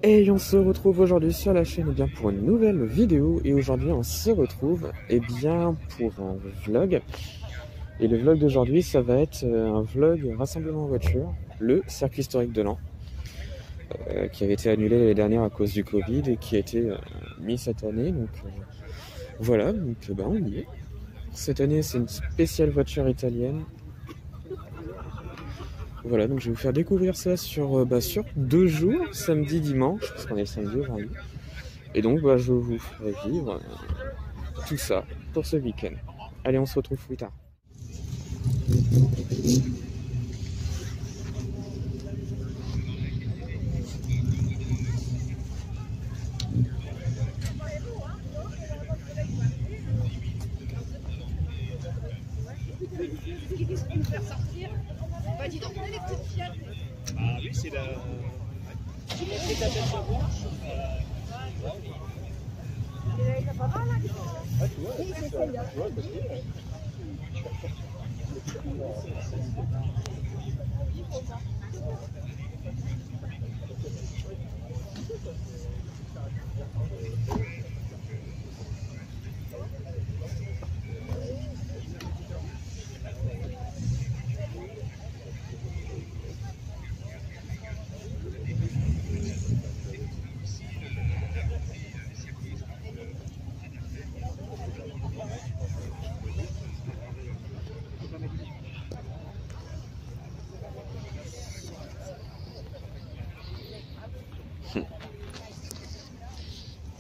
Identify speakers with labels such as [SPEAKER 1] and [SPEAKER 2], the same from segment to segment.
[SPEAKER 1] Et on se retrouve aujourd'hui sur la chaîne pour une nouvelle vidéo. Et aujourd'hui on se retrouve pour un vlog. Et le vlog d'aujourd'hui ça va être un vlog rassemblement en voiture, le circuit historique de Laon, qui avait été annulé l'année dernière à cause du Covid et qui a été mis cette année. Donc voilà, on y est. Cette année c'est une spéciale voiture italienne. Voilà, donc je vais vous faire découvrir ça sur 2 jours, samedi, dimanche, parce qu'on est samedi aujourd'hui. Et donc je vous ferai vivre tout ça pour ce week-end. Allez, on se retrouve plus tard.
[SPEAKER 2] Ah oui, c'est la... C'est ta tête blanche. Ah, tu vois,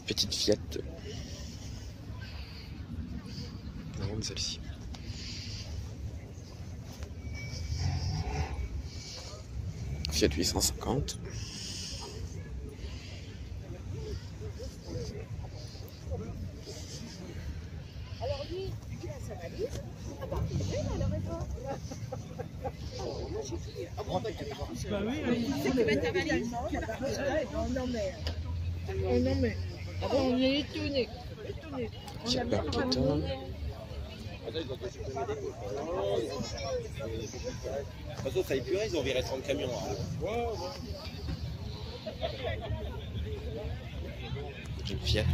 [SPEAKER 1] Petite Fiat. Non, celle-ci. Fiat 850.
[SPEAKER 3] Alors lui, il a sa valise. Ah bah, oui, alors et toi? Moi j'ai pris. Ah bon, bah t'as parti. Bah oui, c'est que mettre ta valise. Non mais. Oh non mais. On est étonnés.
[SPEAKER 1] Fiat Barletta.
[SPEAKER 2] De toute façon, ça a épuré, ils ont viré 30 camions.
[SPEAKER 1] Une Fiat.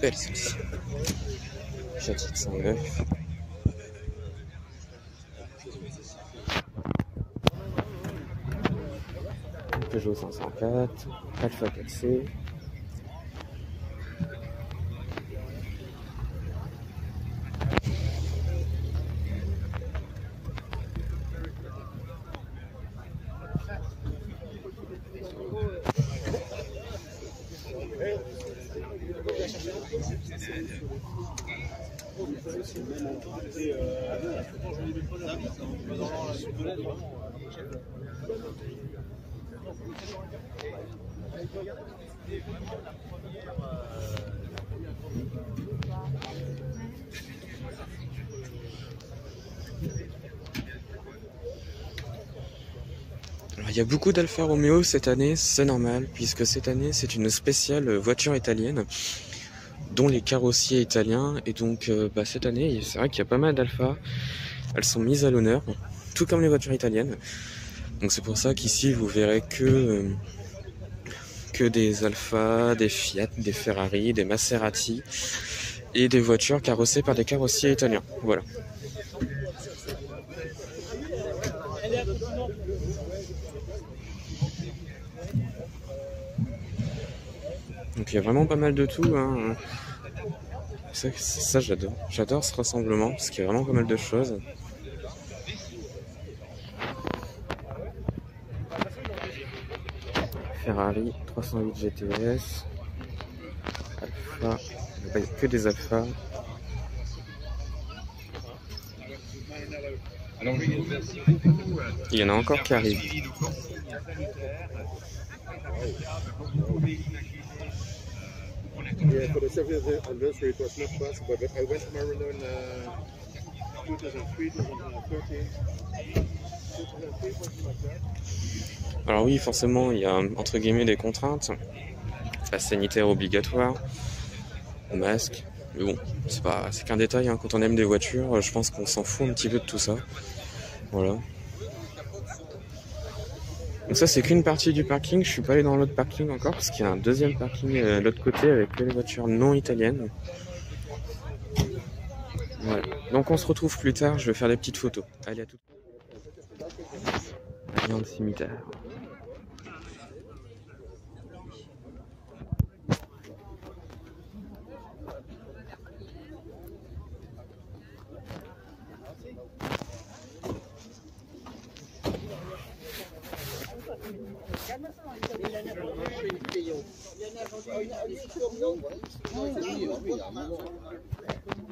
[SPEAKER 1] Belle celle-ci. Fiat 709. Peugeot 504. Alpha 4C. Alors, il y a beaucoup d'Alfa Romeo cette année, c'est normal, puisque cette année c'est une spéciale voiture italienne, dont les carrossiers italiens, et donc cette année c'est vrai qu'il y a pas mal d'Alfa, elles sont mises à l'honneur, tout comme les voitures italiennes, donc c'est pour ça qu'ici vous verrez que des Alfa, des Fiat, des Ferrari, des Maserati, et des voitures carrossées par des carrossiers italiens, voilà. Donc il y a vraiment pas mal de tout, hein. Ça j'adore ce rassemblement, parce qu'il y a vraiment pas mal de choses. Ferrari 308 GTS, Alpha, il n'y a que des Alpha. Il y en a encore qui arrivent.
[SPEAKER 4] Yeah, for the 70th anniversary, it was not possible, but I went to Maryland 2003, 2013.
[SPEAKER 1] Alors oui, forcément, il y a entre guillemets des contraintes. La sanitaire obligatoire, le masque. Mais bon, c'est qu'un détail, hein. Quand on aime des voitures, je pense qu'on s'en fout un petit peu de tout ça. Voilà. Donc ça, c'est qu'une partie du parking. Je suis pas allé dans l'autre parking encore parce qu'il y a un deuxième parking de l'autre côté avec que les voitures non italiennes. Voilà. Donc on se retrouve plus tard. Je vais faire des petites photos. Allez, à tout. Alliance cimetière.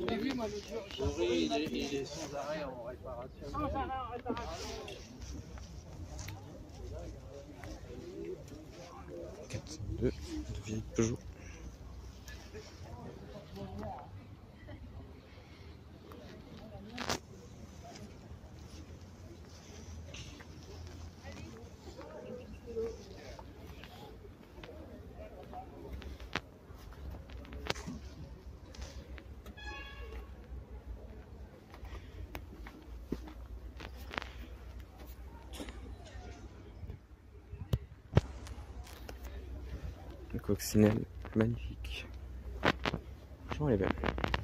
[SPEAKER 2] J'ai vu moi l'autre jour, il est sans arrêt en réparation. Sans arrêt en réparation.
[SPEAKER 1] 402 de vieille Peugeot. Le coccinelle, magnifique. Franchement, elle est belle.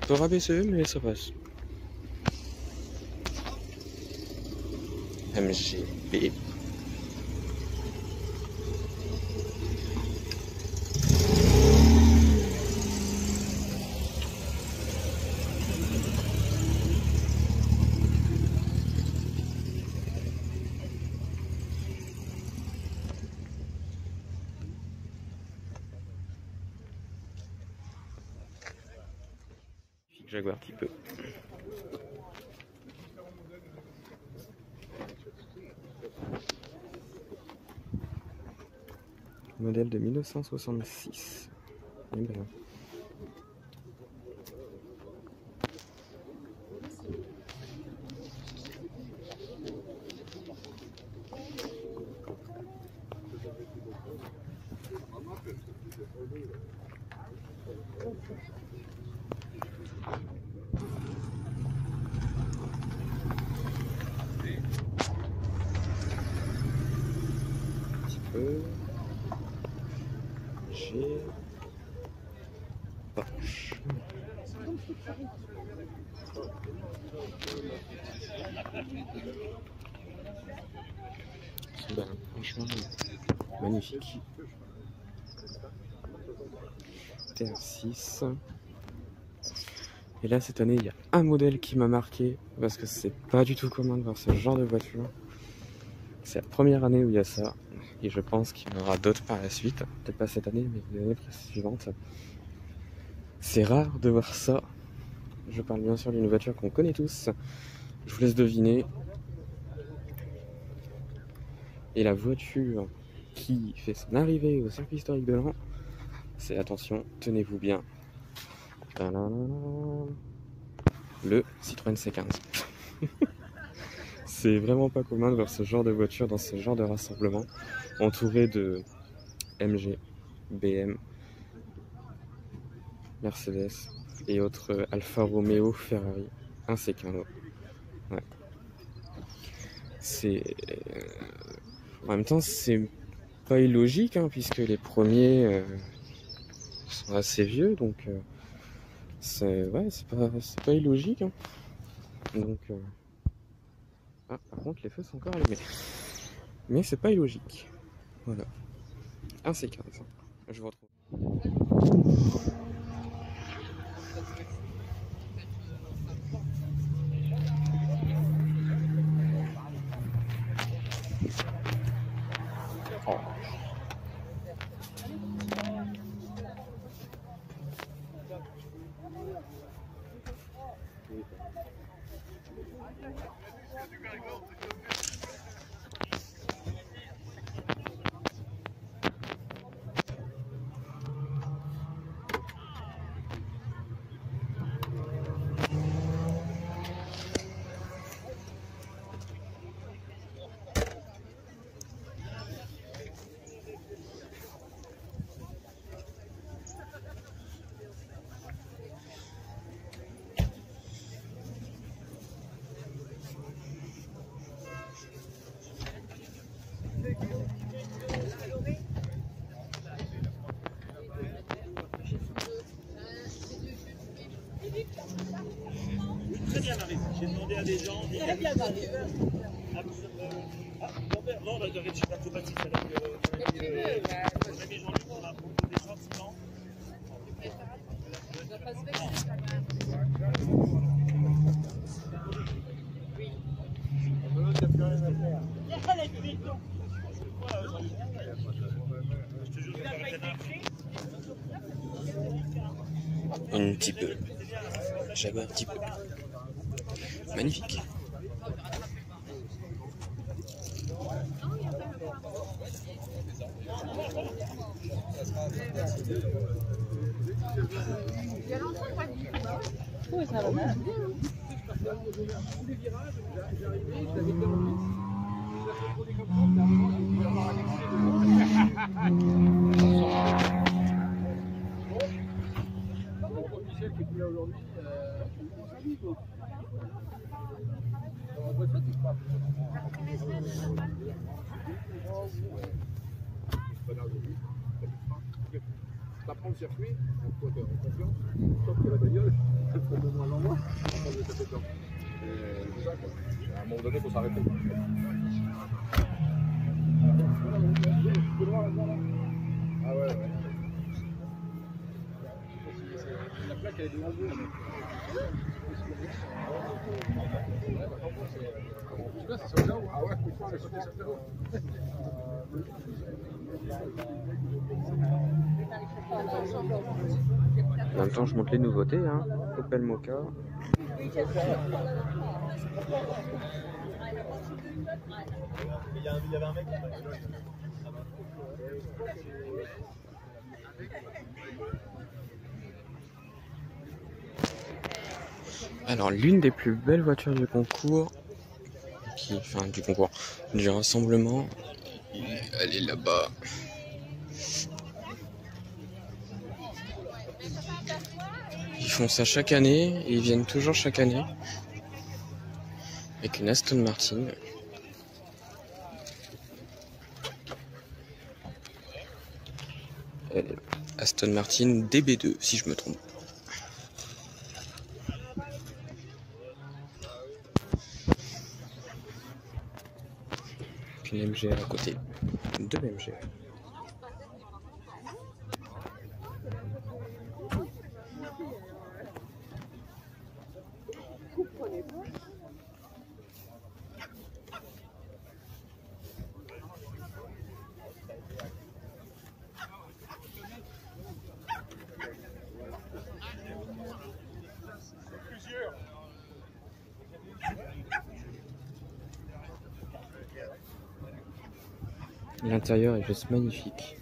[SPEAKER 1] On peut rabaisser, mais ça passe. MGB. Jaguar un petit peu. Modèle de 1966. Il est bien. J'ai Porsche. C'est bien, franchement magnifique. TR6. Et là cette année il y a un modèle qui m'a marqué parce que c'est pas du tout commun de voir ce genre de voiture. C'est la première année où il y a ça. Et je pense qu'il y en aura d'autres par la suite. Peut-être pas cette année, mais l'année suivante. C'est rare de voir ça. Je parle bien sûr d'une voiture qu'on connaît tous. Je vous laisse deviner. Et la voiture qui fait son arrivée au circuit historique de Laon, c'est, attention, tenez-vous bien, le Citroën C15. C'est vraiment pas commun de voir ce genre de voiture dans ce genre de rassemblement, entouré de MG, BM, Mercedes et autres Alfa Romeo, Ferrari, ainsi qu'un autre. Ouais. C'est... En même temps, c'est pas illogique, hein, puisque les premiers sont assez vieux, donc c'est pas illogique. Hein. Donc, ah, par contre, les feux sont encore allumés. Mais c'est pas illogique. Voilà. Un C15. Je vous retrouve. Oh.
[SPEAKER 2] Très bien, Marie. J'ai demandé à des gens. Très bien, Marie. Non, je suis pas tout bâti. Mon ami Jean-Luc, on a beaucoup des gens sinon.
[SPEAKER 1] Un petit peu. J'avais un petit peu. Magnifique.
[SPEAKER 3] Oui, ça va bien.
[SPEAKER 4] T'apprends le circuit, toi t'es en confiance, sauf que la bagnole, elle prend de moins en moins. C'est ça quoi. À un moment donné, il faut s'arrêter. Ah ouais, ouais. La plaque elle est devant vous. Ah ouais, putain, elle est sortie cette heure.
[SPEAKER 1] En même temps, je montre les nouveautés, hein. Opel Mokka.
[SPEAKER 2] Il y avait un mec qui m'a dit.
[SPEAKER 1] Alors, l'une des plus belles voitures du concours, du rassemblement, elle est là-bas. Ils font ça chaque année, et ils viennent toujours chaque année, avec une Aston Martin. Aston Martin DB2, si je me trompe. Une MG à côté. Deux MG. L'intérieur est juste magnifique.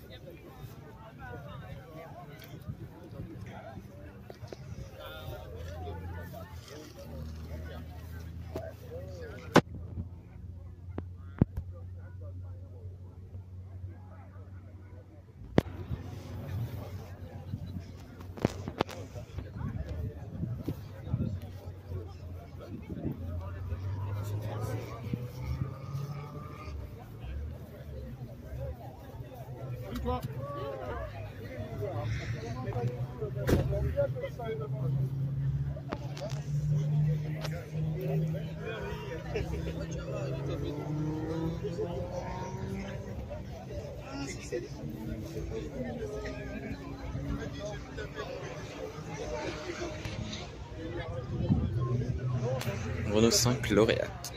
[SPEAKER 1] Renault 5 lauréate.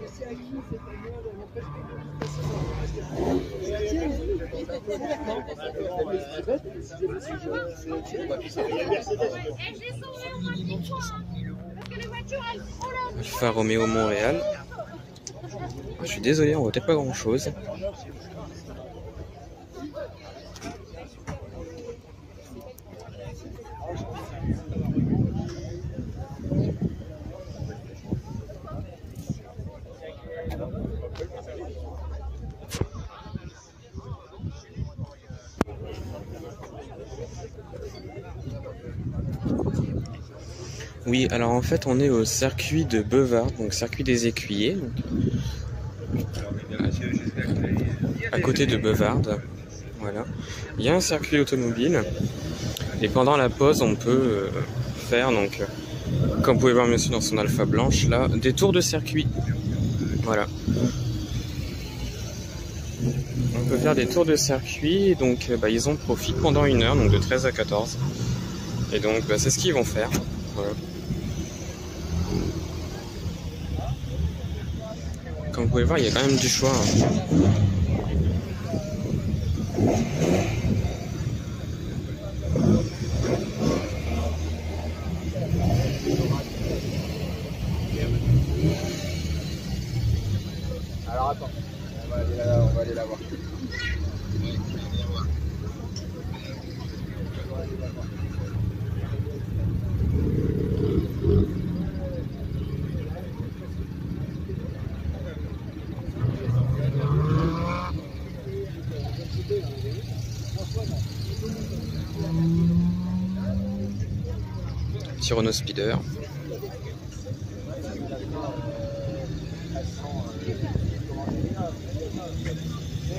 [SPEAKER 3] C'est à qui cette
[SPEAKER 1] Alfa Romeo Montréal. Je suis désolé, on voit peut-être pas grand chose. Oui, alors en fait on est au circuit de Beuvard, donc circuit des écuyers, donc, à côté de Beuvard. Voilà. Il y a un circuit automobile et pendant la pause on peut faire, donc, comme vous pouvez voir monsieur dans son Alpha blanche là, des tours de circuit. Voilà. On peut faire des tours de circuit et donc ils en profitent pendant 1 heure, donc de 13 à 14. Et donc c'est ce qu'ils vont faire. Voilà. Comme vous pouvez voir, il y a quand même du choix.
[SPEAKER 4] Alors attends, on va aller la voir.
[SPEAKER 1] Petit Renault Speeder.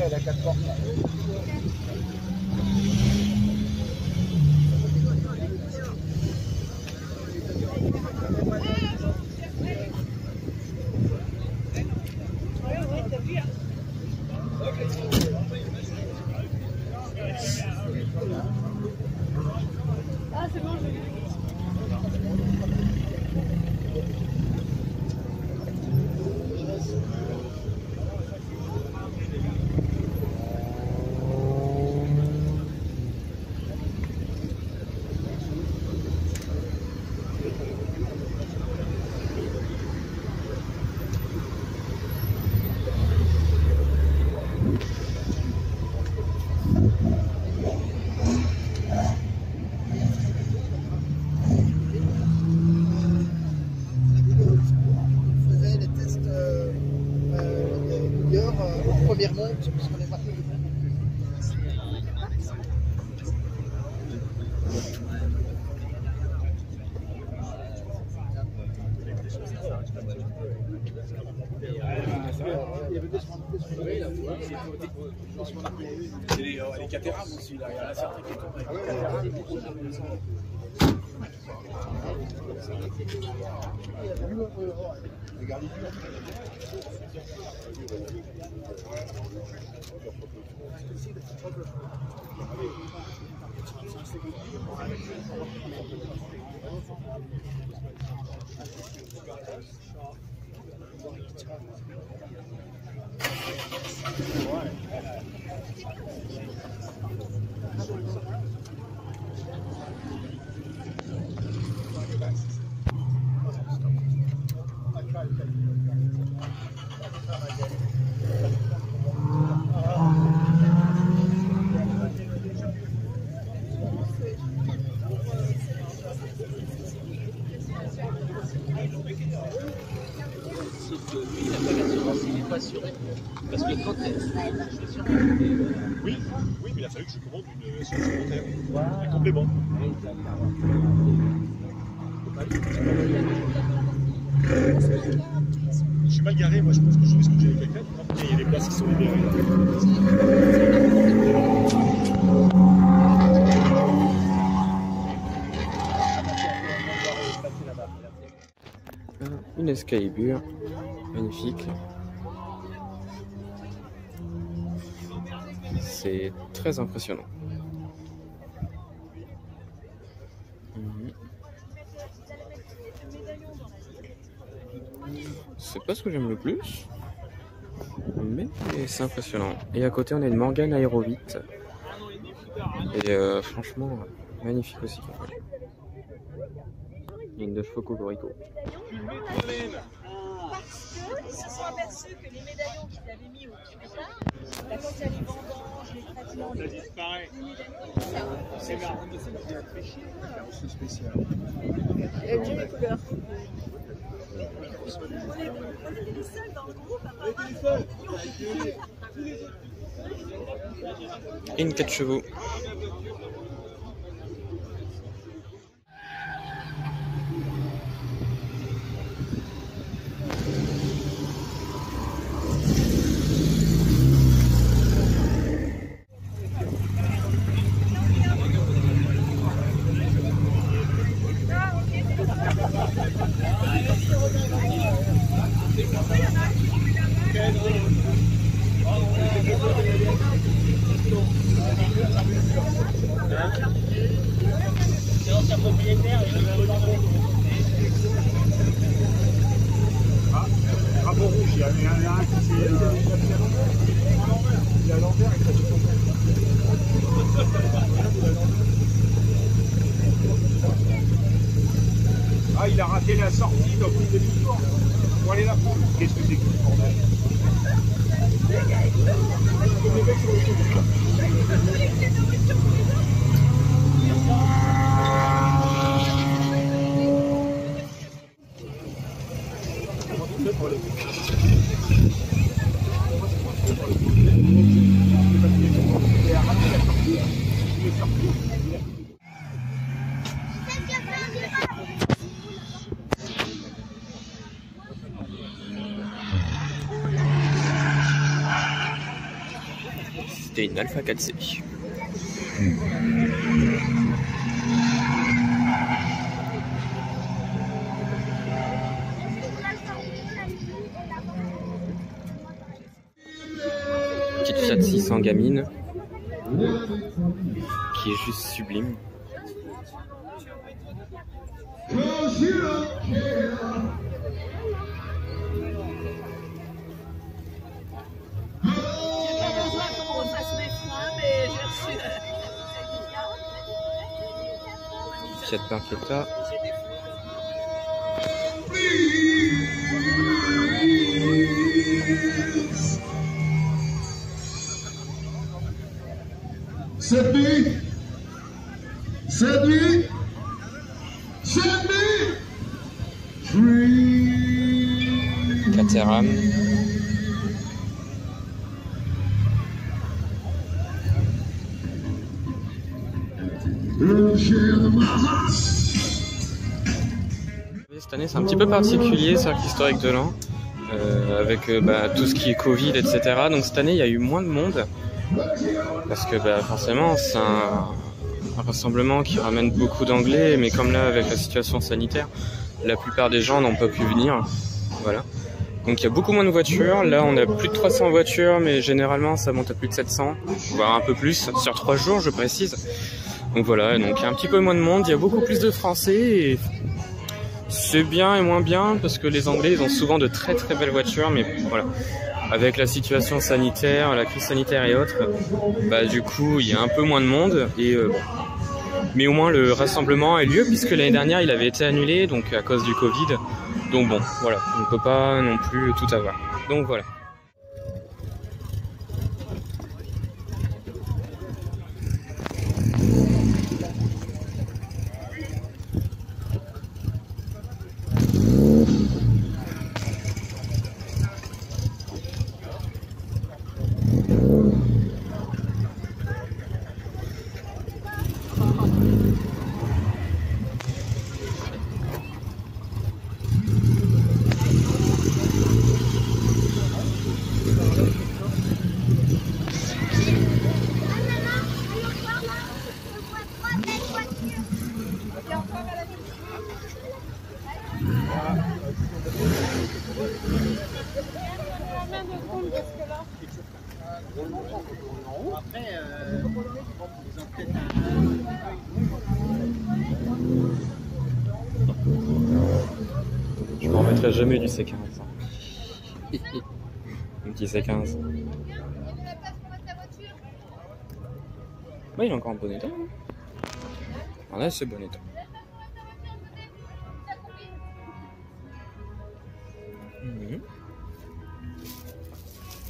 [SPEAKER 4] Elle a 4 portes.
[SPEAKER 3] Ah, c'est bon, je l'ai vu.
[SPEAKER 5] Première monte, parce qu'on est parti.
[SPEAKER 2] Les cathédrales aussi, là. Il y a certains qui
[SPEAKER 5] Parce que quand
[SPEAKER 2] Oui, oui, mais il a fallu que je commande une assurance supplémentaire. Un complément. Je suis mal garé, moi je pense que je vais ce que j'ai avec la crête. Il y a des places qui sont libérées.
[SPEAKER 1] Une Excalibur, magnifique. C'est très impressionnant. c'est pas ce que j'aime le plus, mais c'est impressionnant. Et à côté, on a une Morgan Aérovite. Et franchement, magnifique aussi. Ligne de chevaux Cocorico.
[SPEAKER 3] Parce qu'ils se sont aperçus que les médaillons qu'ils avaient mis au départ, là, quand il y a les vendanges, les traitements,
[SPEAKER 2] Ça disparaît.
[SPEAKER 4] C'est spécial.
[SPEAKER 3] Et j'ai les couleurs. On était les seuls dans le groupe à pas
[SPEAKER 1] Et une 4 chevaux.
[SPEAKER 2] Drapeau rouge, il y a un qui s'est... Il est à l'envers et ça se tombe. Ah, il a raté la sortie dans le demi-tour. Pour aller là. Qu'est-ce que c'est que ce bordel?
[SPEAKER 1] C'était une Alpha 4C. Petite Fiat 600 gamine qui est juste sublime. Fiat Barchetta.
[SPEAKER 4] Cette nuit,
[SPEAKER 1] Caterham. Cette année c'est un petit peu particulier, Cirque historique de Laon, avec tout ce qui est Covid, etc. Donc cette année il y a eu moins de monde, parce que forcément c'est un rassemblement qui ramène beaucoup d'anglais, mais comme là avec la situation sanitaire, la plupart des gens n'ont pas pu venir. Voilà. Donc il y a beaucoup moins de voitures, là on a plus de 300 voitures, mais généralement ça monte à plus de 700, voire un peu plus, sur 3 jours je précise. Donc voilà, donc il y a un petit peu moins de monde, il y a beaucoup plus de Français, et c'est bien et moins bien, parce que les Anglais ils ont souvent de très très belles voitures, mais voilà, avec la situation sanitaire, la crise sanitaire et autres, du coup il y a un peu moins de monde, et mais au moins le rassemblement a lieu, puisque l'année dernière il avait été annulé, donc à cause du Covid. Donc bon, voilà, on ne peut pas non plus tout avoir. Donc voilà. Je m'en remettrai jamais du C45. Un petit C15. Bah, il est encore en bon état. Ah là, c'est bon état.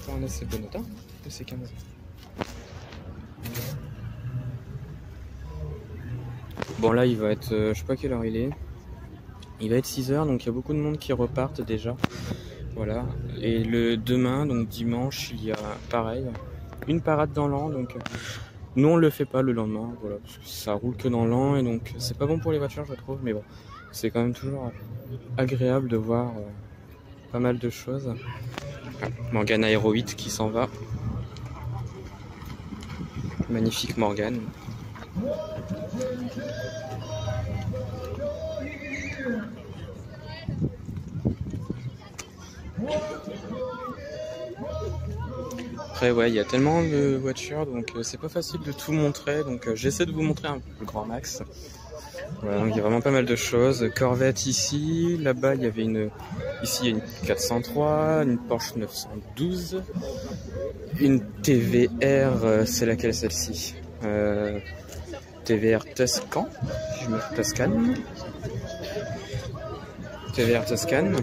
[SPEAKER 1] Encore un assez bon état. Le C15. Bon, là, il va être. Je sais pas quelle heure il est. Il va être 6 h, donc il y a beaucoup de monde qui repartent déjà. Voilà. Et le demain, donc dimanche, il y a pareil. Une parade dans l'an, donc. Nous on le fait pas le lendemain, voilà, parce que ça roule que dans l'an et donc c'est pas bon pour les voitures je trouve, mais bon, c'est quand même toujours agréable de voir pas mal de choses. Morgane Aero 8 qui s'en va. Magnifique Morgane. Après ouais, il y a tellement de voitures donc c'est pas facile de tout montrer, donc j'essaie de vous montrer un peu le grand max. Voilà, donc il y a vraiment pas mal de choses. Corvette ici, là-bas il y avait ici il y a une 403, une Porsche 912, une TVR, c'est laquelle celle-ci, TVR Tuscan, si je me trompe, Tuscan. TVR Tuscan.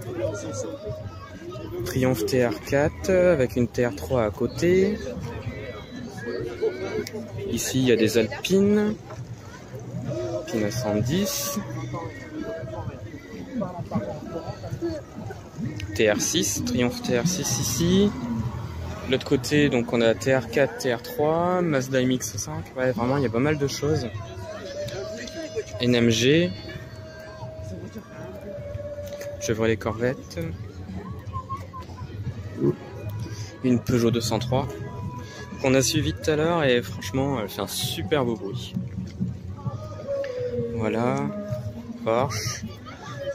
[SPEAKER 1] Triumph TR4 avec une TR3 à côté. Ici il y a des Alpines. Alpine 110. TR6, Triumph TR6 ici. De l'autre côté donc on a TR4, TR3, Mazda MX-5. Ouais, vraiment il y a pas mal de choses. NMG. Chevrolet Corvette. Une Peugeot 203 qu'on a suivi tout à l'heure et franchement elle fait un super beau bruit. Voilà, Porsche,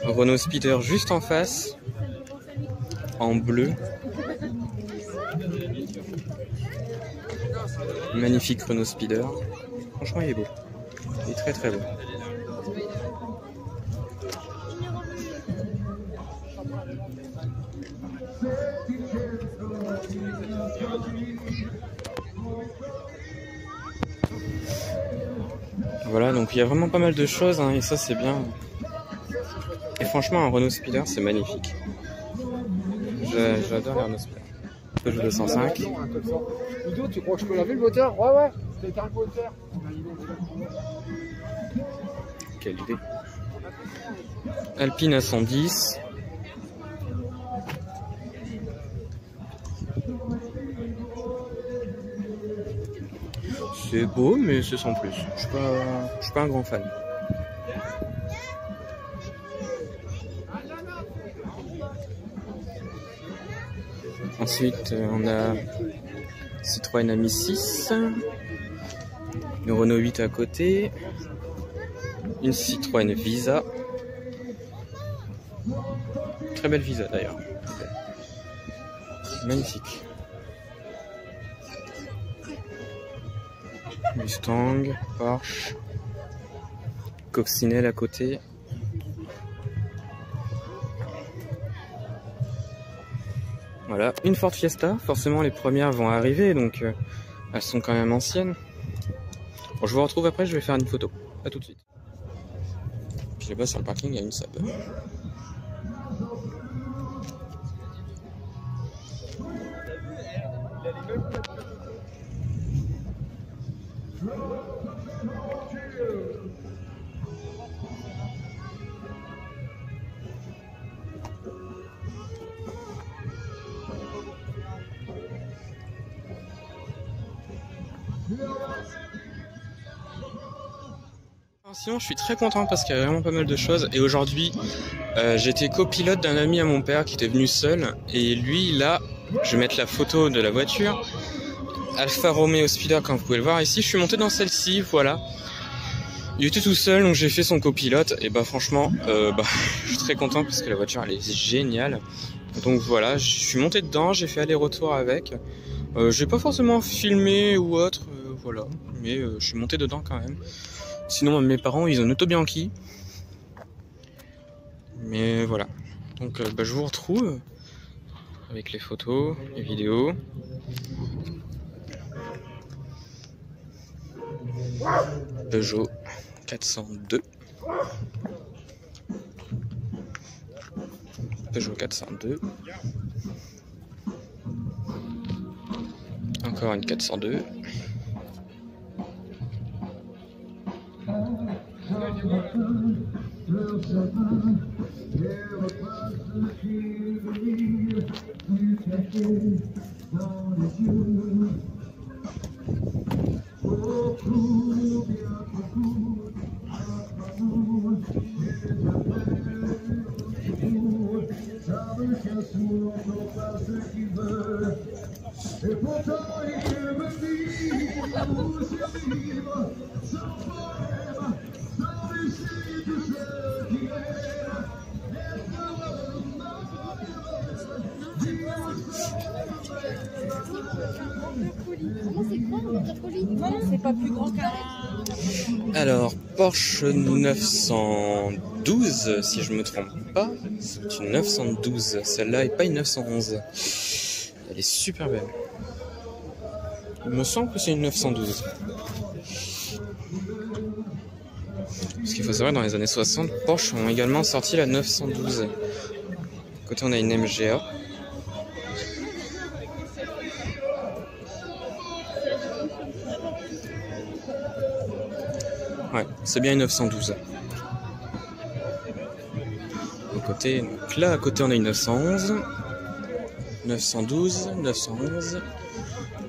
[SPEAKER 1] Renault Speeder juste en face, en bleu. Magnifique Renault Speeder, franchement il est beau, il est très très beau. Voilà, donc il y a vraiment pas mal de choses hein, et ça c'est bien. Et franchement un Renault Speeder c'est magnifique. J'adore les Renault Speeder. Peugeot 205.
[SPEAKER 4] Ludo, tu crois que je peux laver le moteur? Ouais, c'est un moteur.
[SPEAKER 1] Quelle idée. Alpine à 110. C'est beau, mais c'est sans plus. Je suis pas un grand fan. Ensuite, on a Citroën Ami 6, une Renault 8 à côté, une Citroën Visa. Très belle Visa d'ailleurs. Magnifique. Mustang, Porsche, Coccinelle à côté. Voilà, une Ford Fiesta. Forcément, les premières vont arriver, donc elles sont quand même anciennes. Bon, je vous retrouve après, je vais faire une photo. À tout de suite. Puis là-bas, sur le parking, il y a une Saab. Sinon, je suis très content parce qu'il y a vraiment pas mal de choses. Et aujourd'hui, j'étais copilote d'un ami à mon père qui était venu seul. Et lui, là, je vais mettre la photo de la voiture. Alfa Romeo Speeder, comme vous pouvez le voir ici. Je suis monté dans celle-ci, voilà. Il était tout seul, donc j'ai fait son copilote. Et bah franchement, je suis très content parce que la voiture, elle est géniale. Donc voilà, je suis monté dedans, j'ai fait aller-retour avec. J'ai pas forcément filmé ou autre, voilà. Mais je suis monté dedans quand même. Sinon, mes parents, ils ont une Auto Bianchi. Mais voilà. Donc, je vous retrouve avec les photos, les vidéos. Peugeot 402. Peugeot 402. Encore une 402.
[SPEAKER 3] C'est pas plus grand qu'un.
[SPEAKER 1] Alors, Porsche 912, si je me trompe pas, c'est une 912, celle-là et pas une 911. Elle est super belle. Il me semble que c'est une 912. Parce qu'il faut savoir, dans les années 60, Porsche ont également sorti la 912. À côté, on a une MGA. Ouais, c'est bien une 912. Côté, donc là, à côté, on a une 911. 912, 911.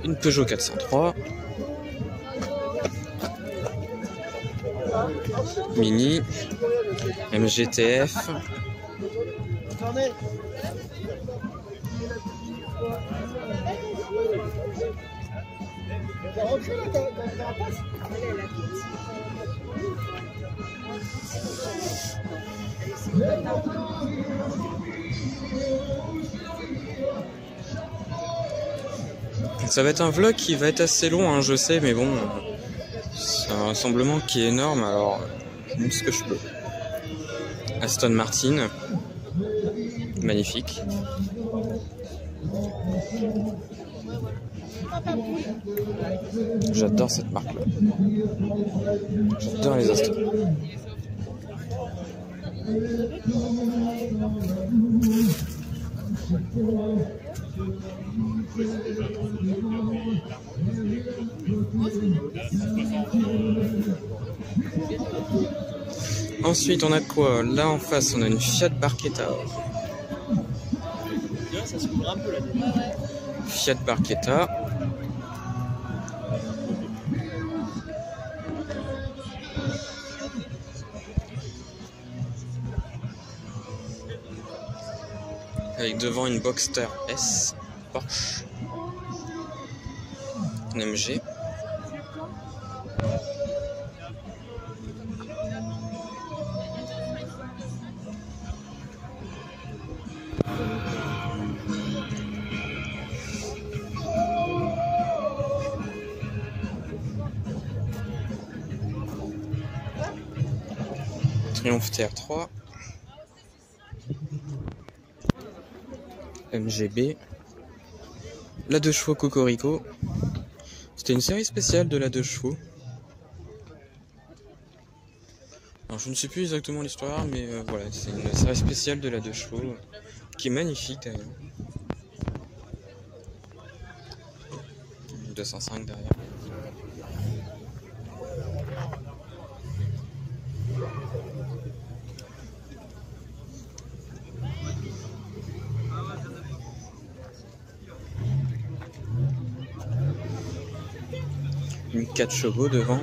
[SPEAKER 1] Une Peugeot 403. Mini. MGTF. Ça va être un vlog qui va être assez long, hein, je sais, mais bon, c'est un rassemblement qui est énorme, alors je montre ce que je peux. Aston Martin, magnifique. J'adore cette marque-là. J'adore les Aston. Ensuite, on a quoi? Là en face, on a une Fiat Barchetta.
[SPEAKER 2] Ça s'ouvre un peu là.
[SPEAKER 1] Fiat Barchetta. Avec devant une Boxster S Porsche. Une MG. Triumph TR3. MGB. La 2 chevaux Cocorico. C'était une série spéciale de la 2 chevaux. Alors je ne sais plus exactement l'histoire, mais voilà, c'est une série spéciale de la 2 chevaux qui est magnifique d'ailleurs. 205 derrière. Une 4 chevaux devant.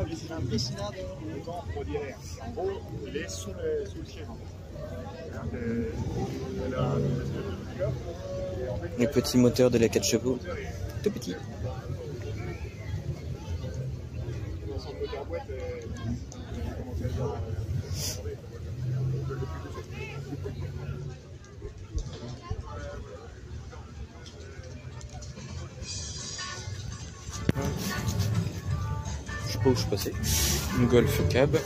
[SPEAKER 2] C'est un petit cylindre de temps pour dire. En gros, il est sous le siège.
[SPEAKER 1] Le petit moteur de la 4 chevaux, tout petit. Je sais pas où je suis passé. Une Golf Cab.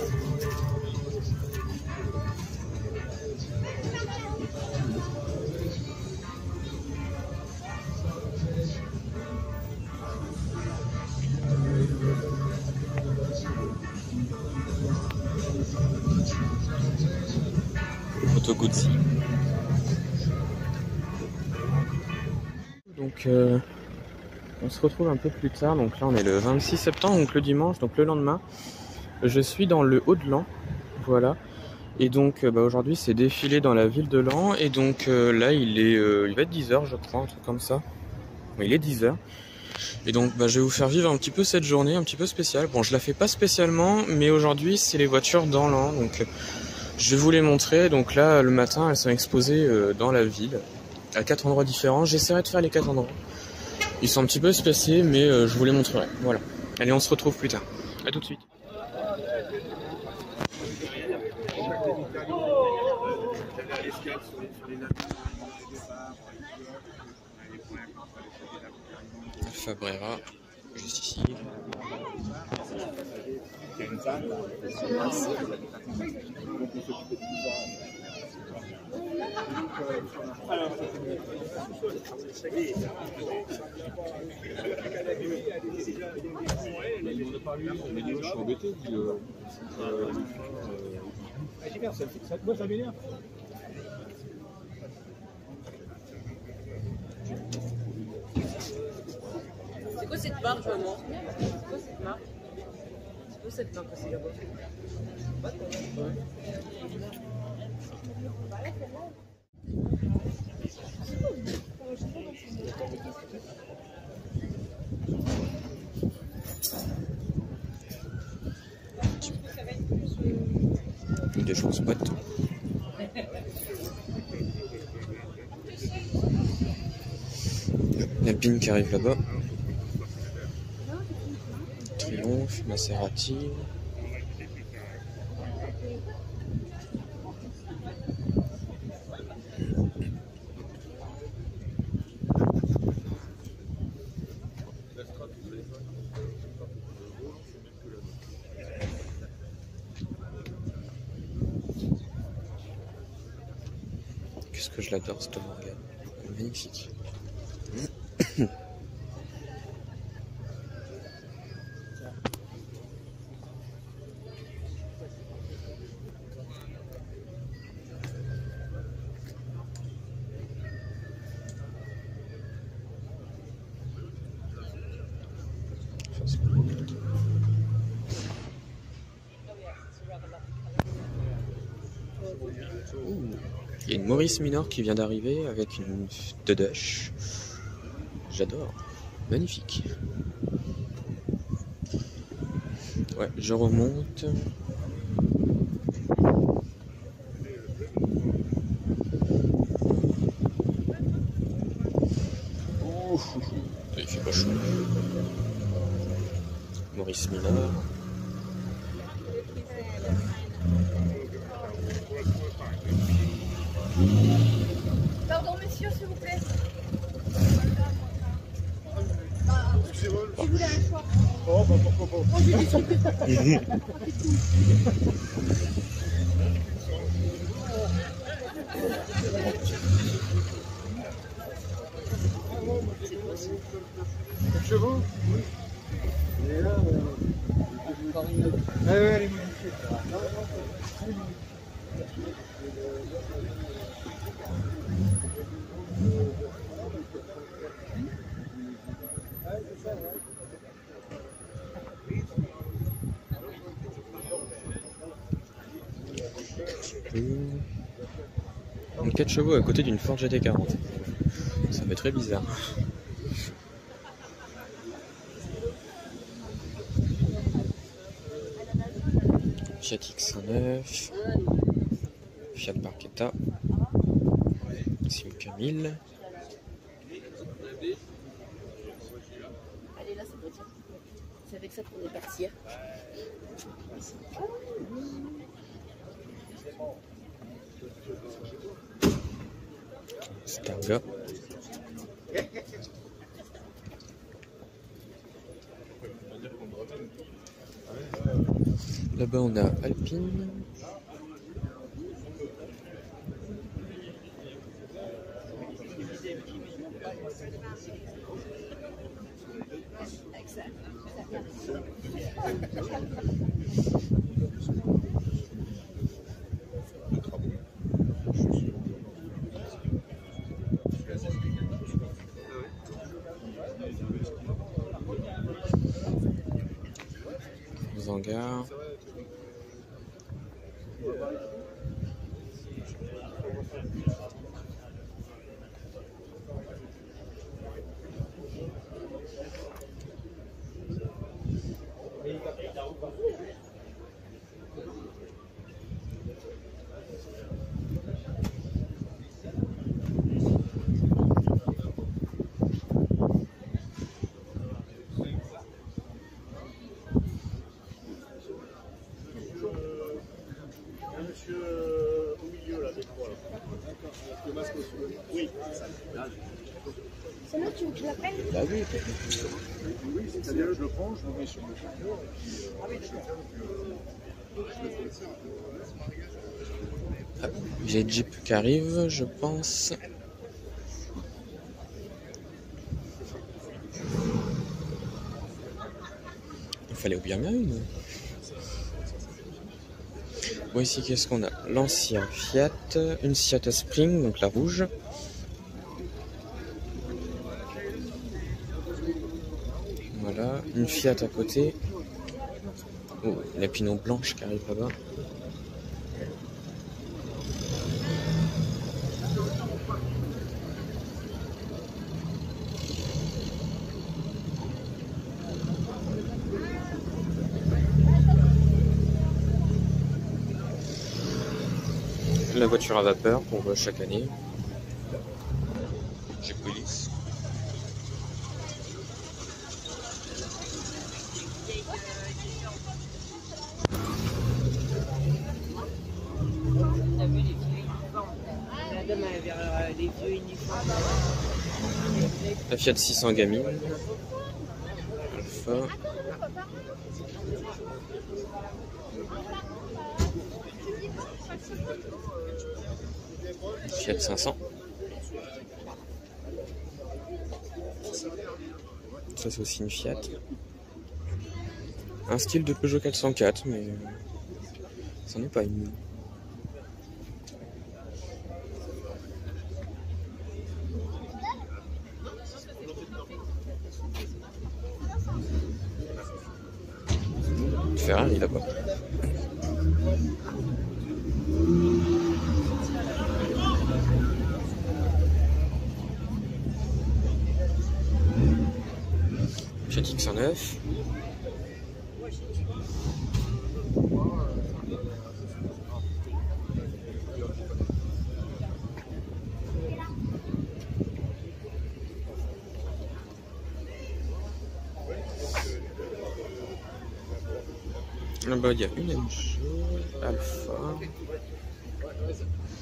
[SPEAKER 1] Moto Guzzi. Donc on se retrouve un peu plus tard, donc là on est le 26 septembre, donc le dimanche, donc le lendemain. Je suis dans le Haut-de-Lan, voilà. Et donc aujourd'hui c'est défilé dans la ville de Laon, et donc là il va être 10h je crois, un truc comme ça. Bon, il est 10h. Et donc je vais vous faire vivre un petit peu cette journée, un petit peu spéciale. Bon, je la fais pas spécialement, mais aujourd'hui c'est les voitures dans Laon, donc je vais vous les montrer. Donc là le matin elles sont exposées dans la ville, à 4 endroits différents. J'essaierai de faire les 4 endroits. Ils sont un petit peu spéciaux, mais je vous les montrerai. Voilà. Allez, on se retrouve plus tard. À tout de suite. Alfa Brera, juste ici.
[SPEAKER 4] Je suis embêté. Moi, ça m'énerve.
[SPEAKER 6] C'est quoi cette marque, maman? C'est quoi cette marque? C'est quoi cette marque aussi là-bas?
[SPEAKER 1] Des choses potes. L'Alpine qui arrive là-bas. Triomphe, Maserati. Qu'est-ce que je l'adore, cette Morgan. Magnifique. Il y a une Maurice Minor qui vient d'arriver avec une Dedush. J'adore. Magnifique. Ouais, je remonte. Ouf, il fait pas chaud. Maurice Minor.
[SPEAKER 3] Pardon, monsieur, s'il vous plaît. Je voulais un choix.
[SPEAKER 4] Oh, bah pourquoi pas.
[SPEAKER 3] Oh, j'ai des trucs.
[SPEAKER 4] Chevaux. Et là, elle est modifiée.
[SPEAKER 1] Une 4 chevaux à côté d'une Ford GT40. Ça fait très bizarre. Fiat X109, Fiat Barchetta, Civic 1000.
[SPEAKER 3] Allez, là, c'est petit. C'est avec ça qu'on est parti. Hein.
[SPEAKER 1] Starga. Là-bas on a Alpine. Hangars.
[SPEAKER 3] C'est là tu veux que je l'appelle?
[SPEAKER 1] Bah oui.
[SPEAKER 4] Oui, c'est-à-dire je le prends, je le mets sur le chauffeur, et puis
[SPEAKER 1] Ah, j'ai Jeep qui arrive, je pense. Il fallait bien une. Bon, ici, qu'est-ce qu'on a? L'ancien Fiat, une Fiat Spring, donc la rouge. Voilà, une Fiat à côté. Oh, la Pinot blanche qui arrive là-bas. La voiture à vapeur qu'on voit chaque année. J'ai police.
[SPEAKER 6] T'as vu les vieux uniformes? La dame elle vers les vieux uniformes.
[SPEAKER 1] La Fiat 600 gamine. Alpha. Fiat 500. Ça c'est aussi une Fiat. Un style de Peugeot 404 mais ça n'est pas une. Ferrari là-bas. Fiat X109. Là-bas, il y a une MG, Alpha.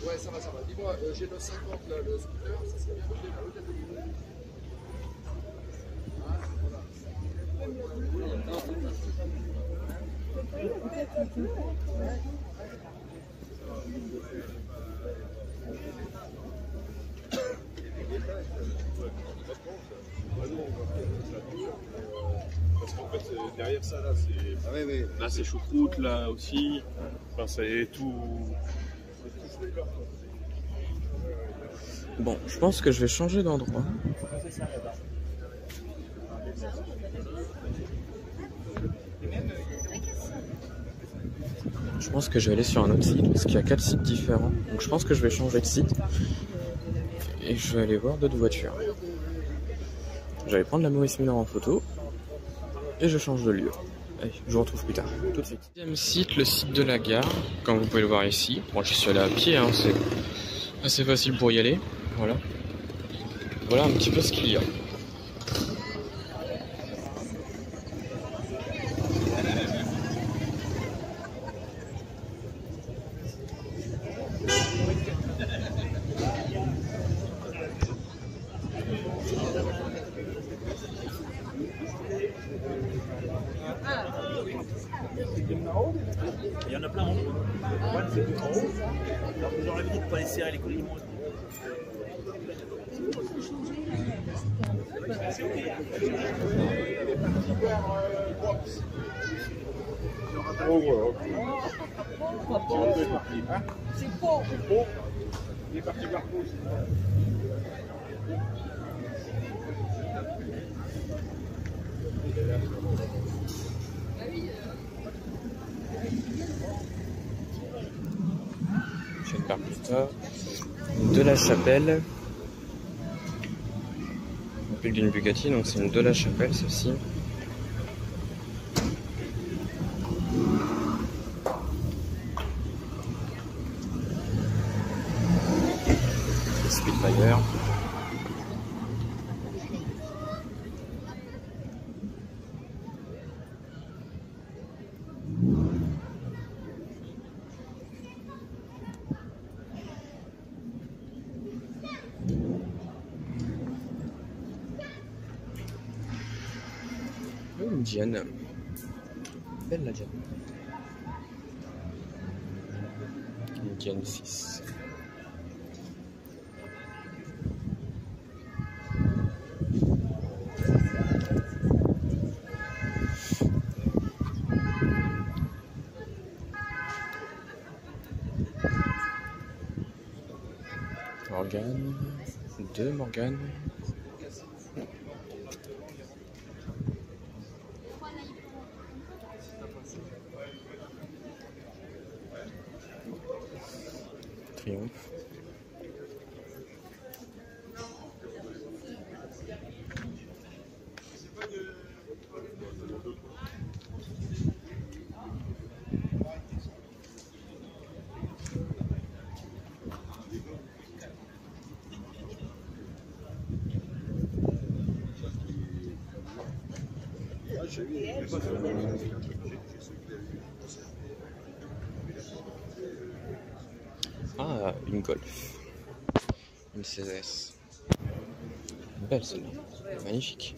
[SPEAKER 4] Ouais, ça va, ça va. Dis-moi, j'ai le 50 là, le scooter, ça serait bien de à l'hôtel de Lille.
[SPEAKER 2] Parce qu'en fait, derrière ça, là, c'est.
[SPEAKER 4] Ah oui, oui.
[SPEAKER 2] Là, c'est choucroute, là aussi. Enfin, c'est tout.
[SPEAKER 1] Bon, je pense que je vais changer d'endroit. Je pense que je vais aller sur un autre site parce qu'il y a 4 sites différents. Donc je pense que je vais changer de site et je vais aller voir d'autres voitures. Je vais prendre la Maurice Miller en photo et je change de lieu. Allez, je vous retrouve plus tard, tout de suite. Deuxième site, le site de la gare, comme vous pouvez le voir ici. Bon, je suis allé à pied, hein, c'est assez facile pour y aller. Voilà. Voilà un petit peu ce qu'il y a.
[SPEAKER 2] Alors que j'aurais dit de pas laisser les colis.
[SPEAKER 4] Oh, voilà.
[SPEAKER 3] C'est faux.
[SPEAKER 4] Il est parti partout.
[SPEAKER 1] Je vais faire plus tard. De la Chapelle. Plus d'une Bugatti, donc c'est une de la Chapelle celle-ci. Spitfire. Une Diane. Belle la Diane. Une Diane 6. Morgane. 2 Morgane. Triomphe. Ah, une Golf. Une 16S. Belle celle-là. Magnifique.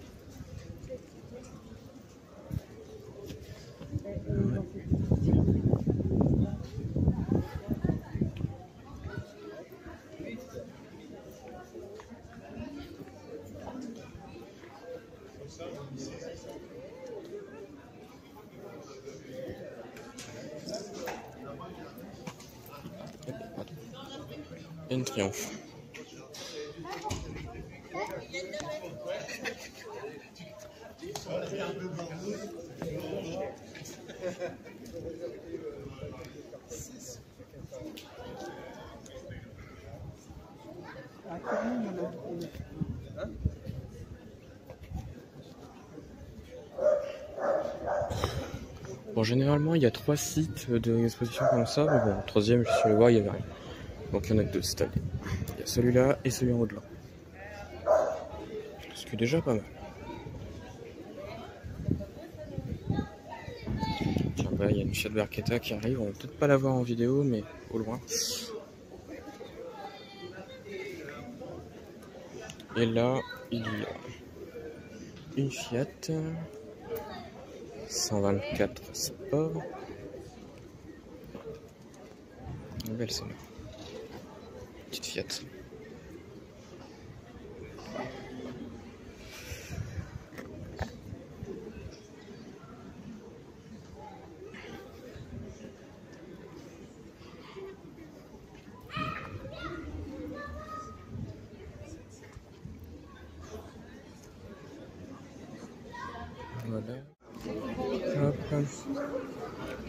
[SPEAKER 1] Une Triomphe. Bon, généralement, il y a 3 sites d'exposition comme ça, mais bon, le troisième, je suis allé voir, il n'y avait rien. Donc il y en a que 2 cette année. Il y a celui-là et celui en haut de là. Ce qui est déjà pas mal. Tiens, bah, il y a une Fiat Barchetta qui arrive, on va peut-être pas la voir en vidéo, mais au loin. Et là, il y a une Fiat 124 Sport. Une belle celle-là. Petite Fiat. Voilà. Hop.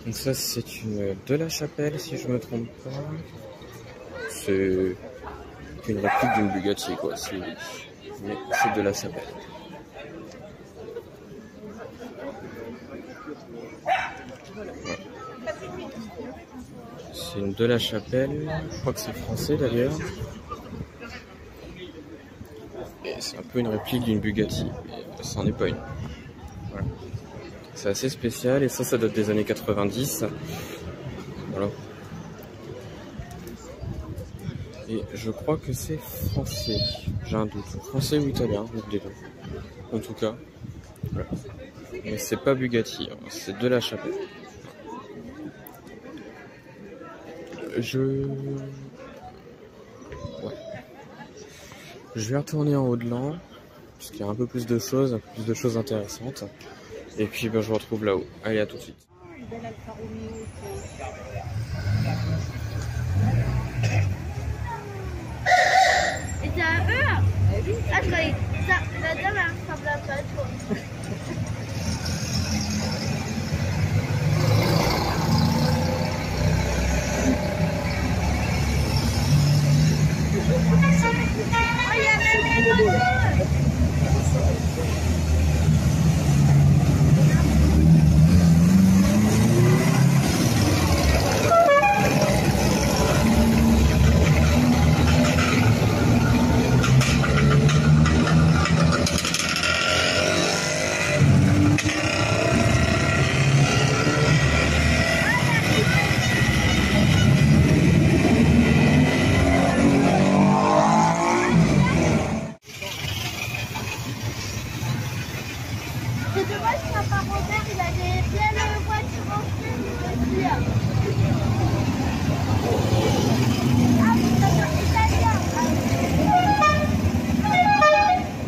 [SPEAKER 1] Donc ça c'est une de la Chapelle si je me trompe pas. C'est une réplique d'une Bugatti quoi. Mais c'est de la Chapelle. Ouais. C'est une de la Chapelle. Je crois que c'est français d'ailleurs. Et c'est un peu une réplique d'une Bugatti. Mais ça n'en est pas une. Voilà. C'est assez spécial et ça date des années 90. Voilà. Et je crois que c'est français. J'ai un doute. Français ou italien, des deux. En tout cas. Voilà. Mais c'est pas Bugatti, hein. C'est de la Chapelle. Ouais. Je vais retourner en haut de l'an, parce qu'il y a un peu plus de choses intéressantes. Et puis ben, je vous retrouve là-haut. Allez, à tout de suite.
[SPEAKER 3] Et c'est à eux? Ah, je croyais que la dame elle ressemble à toi. Oh, il y a même des motos! C'est dommage qu'il n'y a pas Robert, il avait plein de voitures anciennes aussi. Ah, c'est un italien.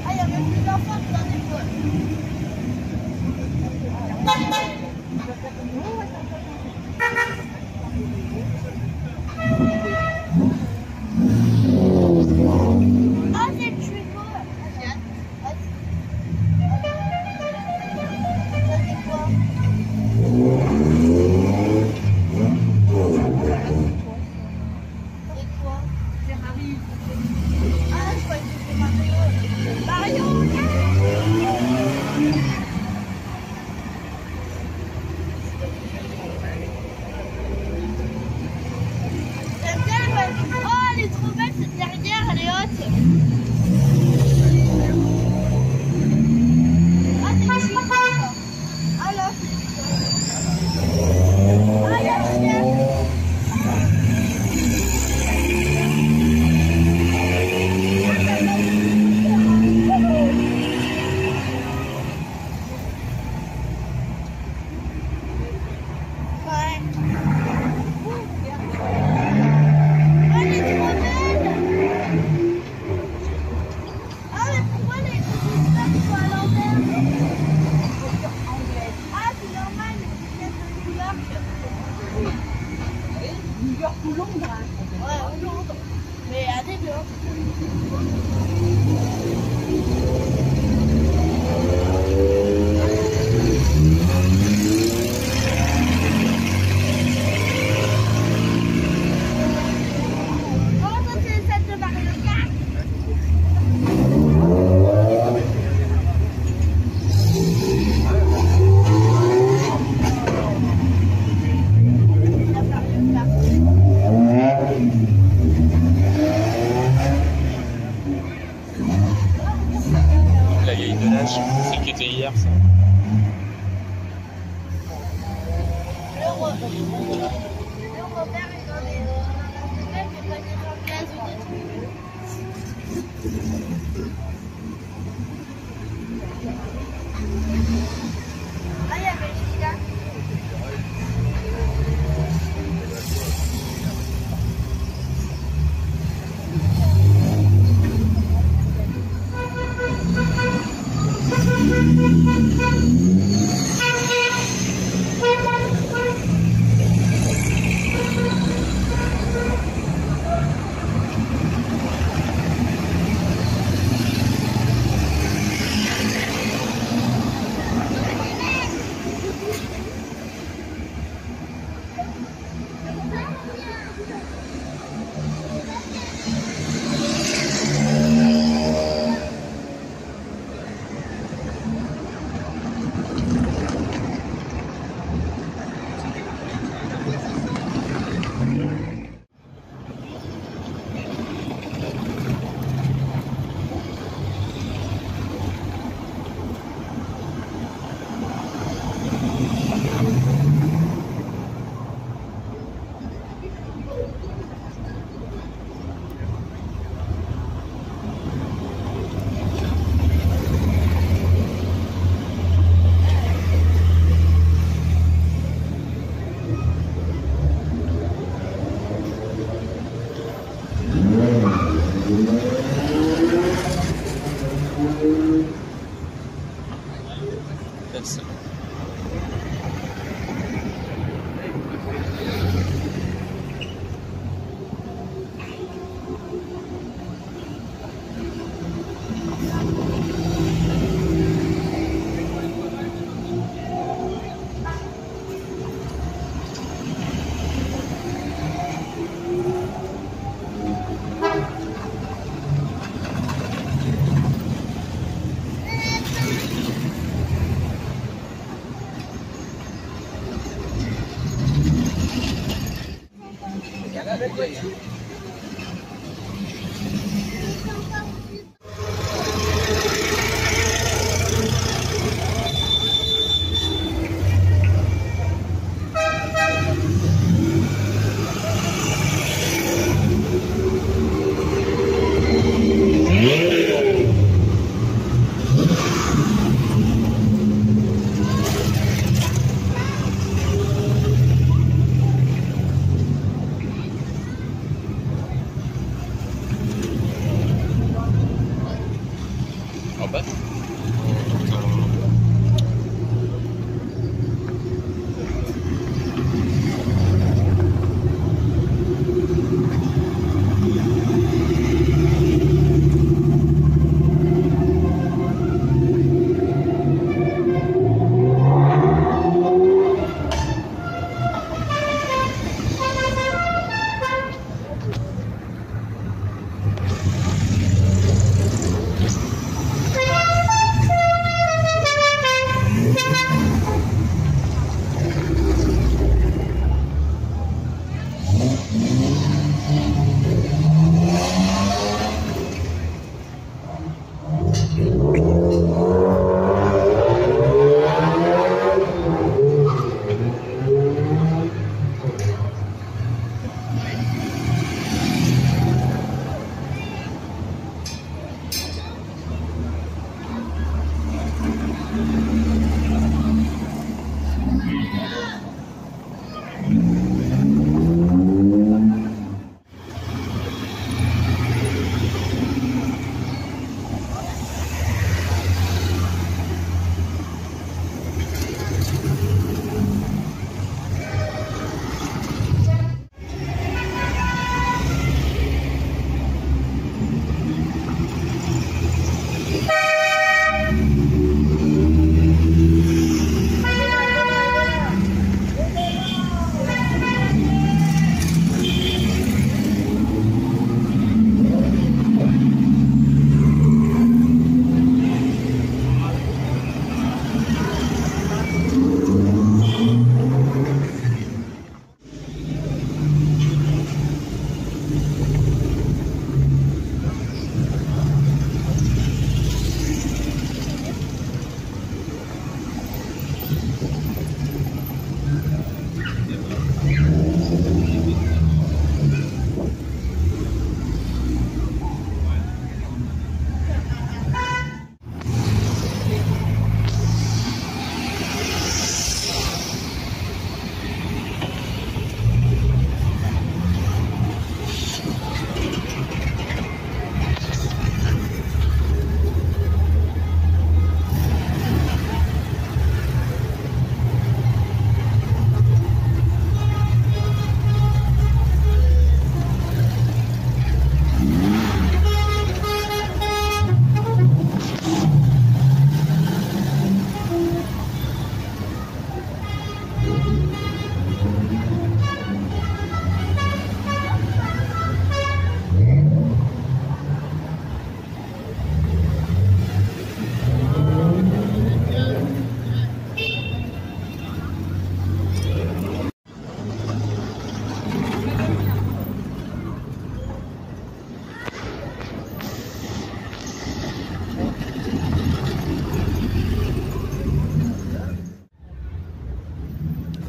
[SPEAKER 3] Ah, il y a même des enfants dans des voies. Ah, c'est le tuyau.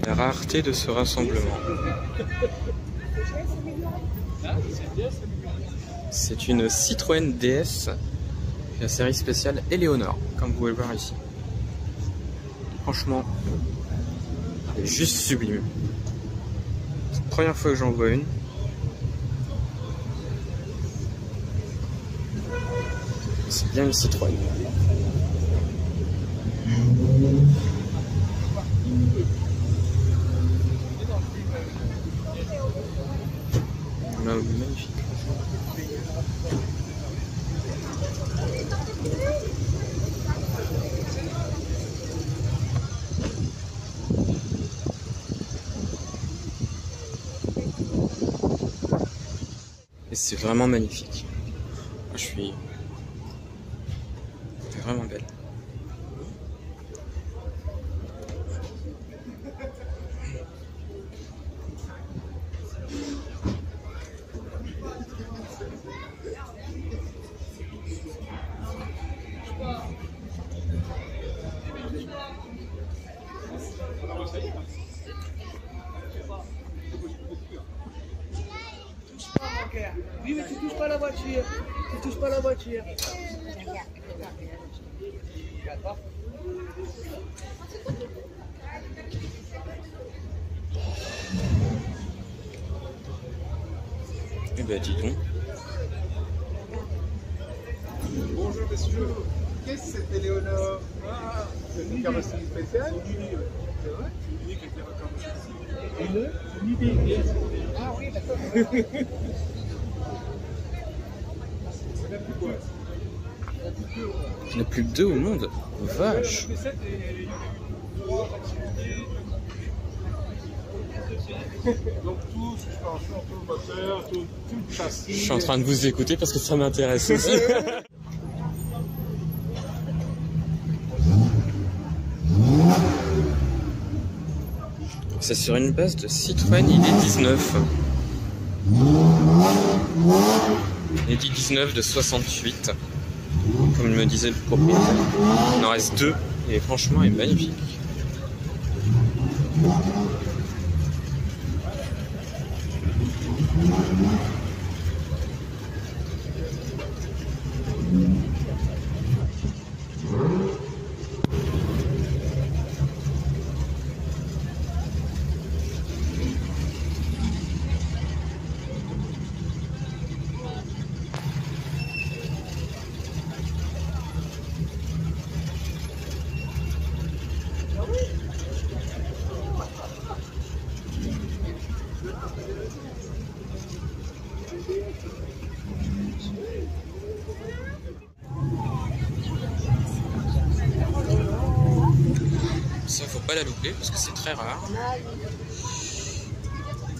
[SPEAKER 1] La rareté de ce rassemblement. C'est une Citroën DS, la série spéciale Eleonore, comme vous pouvez le voir ici. Franchement, elle est juste sublime. C'est la première fois que j'en vois une. C'est bien une Citroën. Magnifique. Et c'est vraiment magnifique. Je suis vraiment belle.
[SPEAKER 5] Oui, mais tu touches pas la voiture. Tu touches pas la voiture.
[SPEAKER 1] Eh ben dis donc.
[SPEAKER 4] Bonjour messieurs, qu'est-ce que cette Éléonore? C'est une carrosserie spéciale? C'est vrai? Une idée. Ah oui, d'accord.
[SPEAKER 1] Il n'y en a plus que 2 au monde. Vache.
[SPEAKER 4] Donc tout, suspension, tout moteur, tout châssis.
[SPEAKER 1] Je suis en train de vous écouter parce que ça m'intéresse aussi. C'est sur une base de Citroën ID19. ID19 de 68. Comme me disait le propriétaire. Il en reste 2 et franchement elle est magnifique. Ça faut pas la louper parce que c'est très rare.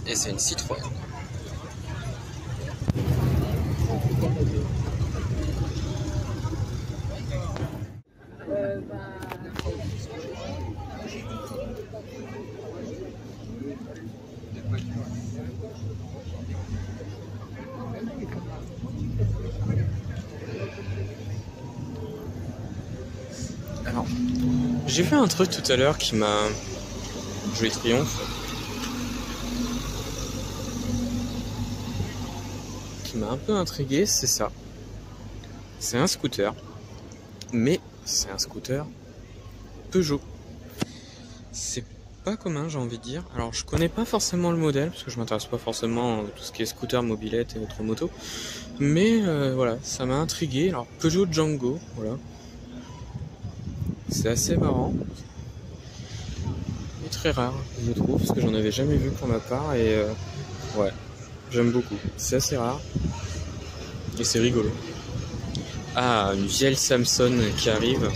[SPEAKER 1] Et c'est une Citroën. J'ai vu un truc tout à l'heure qui m'a... Joli triomphe. Qui m'a un peu intrigué, c'est ça. C'est un scooter. Mais c'est un scooter Peugeot. C'est pas commun, j'ai envie de dire. Alors je connais pas forcément le modèle, parce que je m'intéresse pas forcément à tout ce qui est scooter, mobilette et autres motos. Mais voilà, ça m'a intrigué. Alors Peugeot Django, voilà. C'est assez marrant. Et très rare, je trouve, parce que j'en avais jamais vu pour ma part. Et ouais, j'aime beaucoup. C'est assez rare. Et c'est rigolo. Ah, une vieille Samson qui arrive.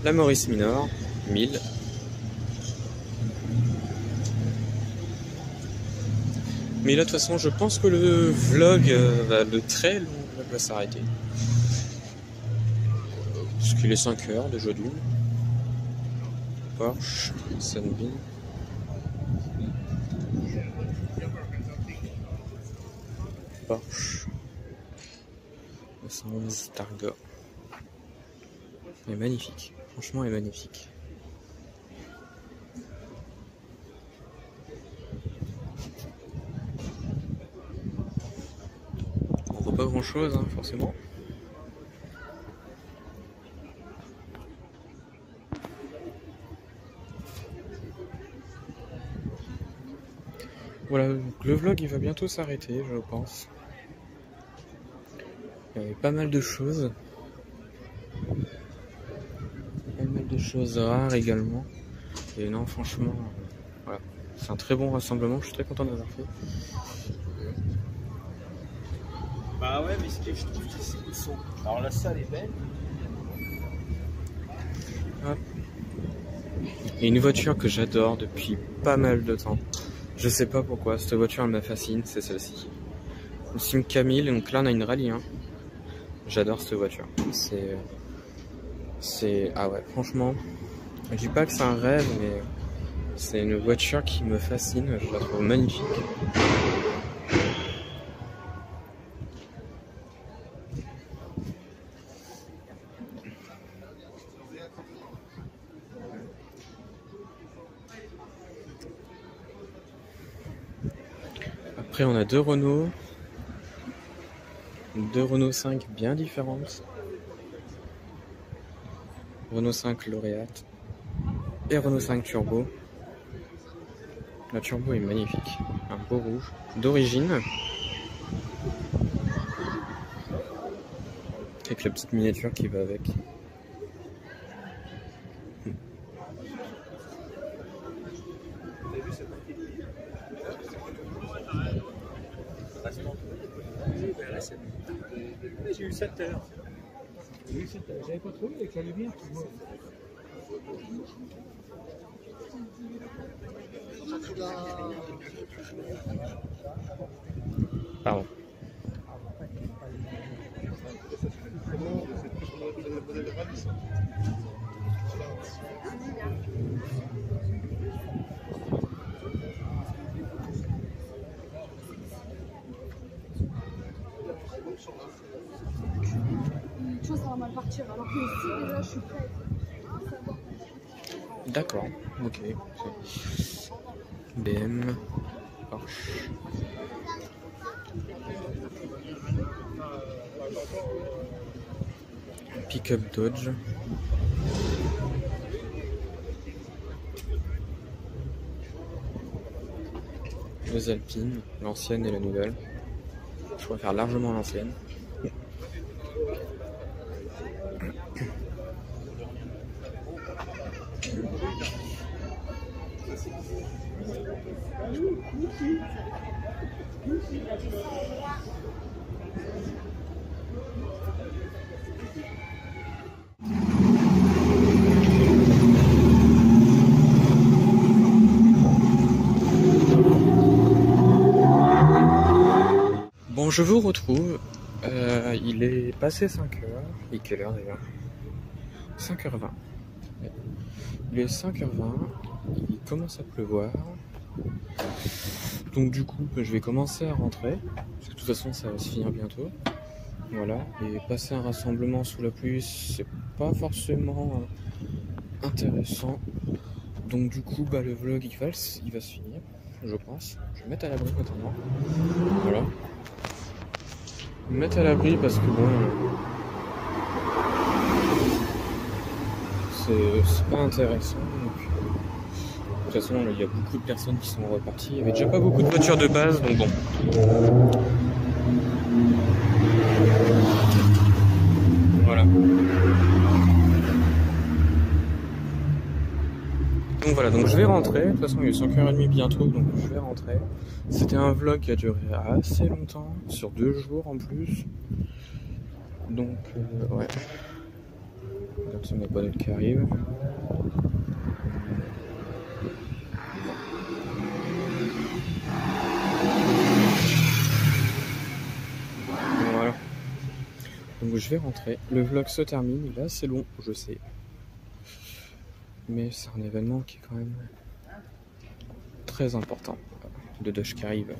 [SPEAKER 1] La Maurice Minor, 1000. Mais là, de toute façon, je pense que le vlog, le très long vlog va s'arrêter. Parce qu'il est 5 heures déjà d'une. Porsche, Sunbeam. Porsche 911 Targa. Il est magnifique. Franchement, il est magnifique. On voit pas grand chose, hein, forcément. Voilà, donc le vlog il va bientôt s'arrêter, je pense. Il y avait pas mal de choses. Pas mal de choses rares également. Et non, franchement, voilà. C'est un très bon rassemblement, je suis très content d'avoir fait.
[SPEAKER 2] Bah ouais, mais ce que je trouve, c'est qu'ils sont... Alors la salle est belle.
[SPEAKER 1] Hop. Et une voiture que j'adore depuis pas mal de temps. Je sais pas pourquoi, cette voiture elle me fascine, c'est celle-ci. Une Simca 1000, donc là on a une Rallye 1. J'adore cette voiture. C'est... Ah ouais, franchement, je dis pas que c'est un rêve, mais c'est une voiture qui me fascine, je la trouve magnifique. Après on a deux Renault 5 bien différentes. Renault 5 Lauréate et Renault 5 Turbo. La Turbo est magnifique, un beau rouge d'origine avec la petite miniature qui va avec.
[SPEAKER 2] J'ai eu ça tout à l'heure.
[SPEAKER 5] J'avais pas trouvé avec la lumière.
[SPEAKER 1] Pardon.
[SPEAKER 3] Ça va mal partir, alors que ici, déjà, je suis prête.
[SPEAKER 1] D'accord, ok. BM, Porsche. Pick-up Dodge. Deux Alpines, l'ancienne et la nouvelle. Je préfère largement l'ancienne. Bon, je vous retrouve Il est passé 5h. Et quelle heure d'ailleurs? 5h20. Il est 5h20. Il commence à pleuvoir. Donc du coup, je vais commencer à rentrer. Parce que de toute façon, ça va se finir bientôt. Voilà. Et passer un rassemblement sous la pluie, c'est pas forcément intéressant. Donc du coup, le vlog, il va se finir, je pense. Je vais me mettre à l'abri maintenant. Voilà. Me mettre à l'abri parce que bon... c'est pas intéressant. Donc, de toute façon, il y a beaucoup de personnes qui sont reparties. Il y avait déjà pas beaucoup de voitures de base, donc bon. Voilà. Donc voilà, donc je vais rentrer. De toute façon, il est 5h30 bientôt, donc je vais rentrer. C'était un vlog qui a duré assez longtemps, sur 2 jours en plus. Donc, ouais. Regarde, c'est ma panneau qui arrive. Voilà. Donc je vais rentrer. Le vlog se termine. Il est assez long, je sais. Mais c'est un événement qui est quand même très important. De Dodge qui arrive.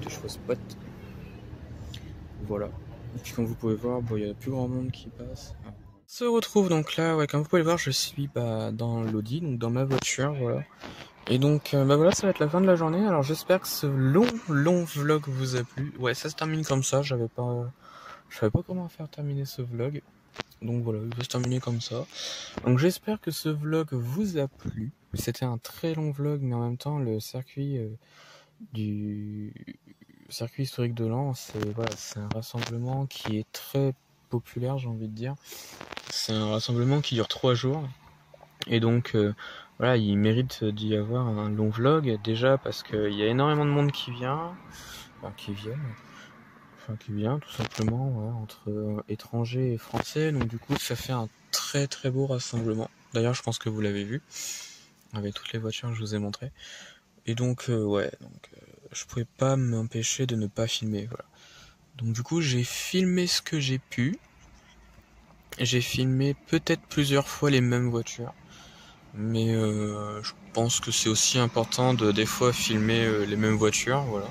[SPEAKER 1] Des chevaux spot. Voilà. Et puis comme vous pouvez voir, il y a plus grand monde qui passe. On se retrouve donc là, ouais, comme vous pouvez le voir, je suis dans l'Audi, donc dans ma voiture, voilà. Et donc, voilà, ça va être la fin de la journée. Alors j'espère que ce long vlog vous a plu. Ouais, ça se termine comme ça, je savais pas comment faire terminer ce vlog. Donc voilà, il va se terminer comme ça. Donc j'espère que ce vlog vous a plu. C'était un très long vlog, mais en même temps, le circuit du circuit historique de Lens, c'est un rassemblement qui est très populaire, j'ai envie de dire. C'est un rassemblement qui dure 3 jours. Et donc, voilà, il mérite d'y avoir un long vlog, déjà parce qu'il y a énormément de monde qui vient, qui vient tout simplement, voilà, entre étrangers et français. Donc du coup, ça fait un très très beau rassemblement. D'ailleurs, je pense que vous l'avez vu, avec toutes les voitures que je vous ai montrées. Et donc, je pouvais pas m'empêcher de ne pas filmer, voilà. Donc du coup, j'ai filmé ce que j'ai pu. J'ai filmé peut-être plusieurs fois les mêmes voitures. Mais je pense que c'est aussi important de des fois filmer les mêmes voitures, voilà.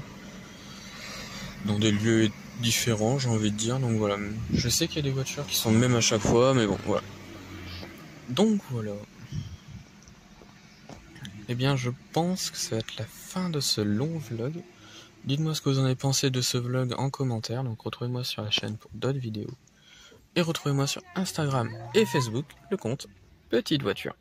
[SPEAKER 1] Dans des lieux différents, j'ai envie de dire. Donc voilà. Je sais qu'il y a des voitures qui sont mêmes à chaque fois, mais bon, voilà. Donc voilà. Eh bien, je pense que ça va être la fin de ce long vlog. Dites-moi ce que vous en avez pensé de ce vlog en commentaire. Donc retrouvez-moi sur la chaîne pour d'autres vidéos. Et retrouvez-moi sur Instagram et Facebook, le compte Petite Voiture.